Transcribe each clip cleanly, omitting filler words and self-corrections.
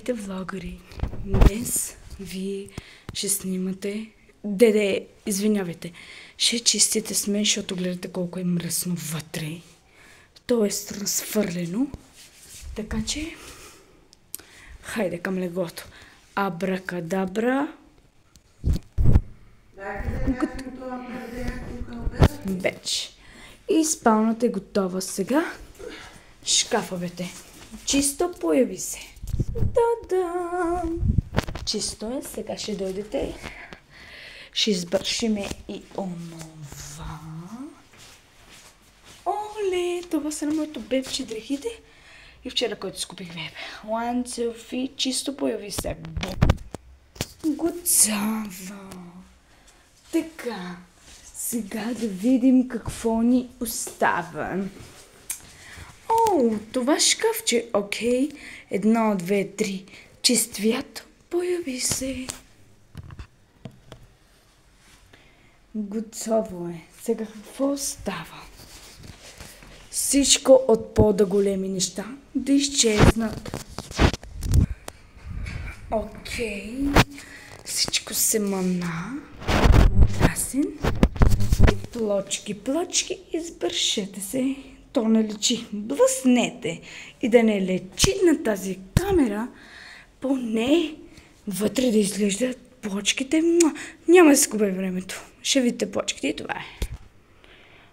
Влогъри, днес вие ще снимате... извинявайте, ще чистите с мен, защото гледате колко е мръсно вътре. То е разфърлено. Така че, хайде към леглото. Абракадабра. Вече. И спалната е готова сега. Шкафовете. Чисто, появи се. Да-да! Чисто е. Сега ще дойдете. Ще избършиме и онова. Оле! Това са на моето бебче дрехите. И вчера, който скупих бебе. One, two, three. Чисто, появи се. Готово! Така. Сега да видим какво ни остава. О, това шкафче. Окей. 1, 2, 3. Чист вят. Появи се. Готово е. Сега какво става? Всичко от по-да големи неща да изчезнат. Окей. Всичко се мана. Красен. И плочки, избършете се. То не лечи. Блъснете. И да не лечи на тази камера, поне вътре да изглеждат плочките. Няма да се губи времето. Ще видите плочките и това е.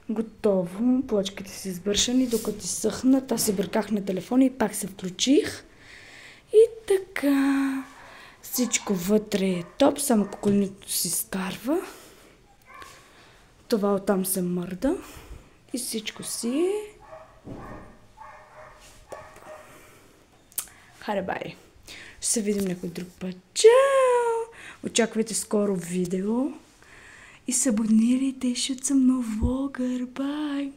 Готово. Плочките са избършани, докато изсъхнат. Аз се бърках на телефона и пак се включих. И така. Всичко вътре е топ, само куколнито си скарва. Това оттам се мърда. И всичко си е... Харе бай! Ще се видим някой друг път. Чао! Очаквайте скоро видео. И се абонирайте, защото съм нов влогър. Бай!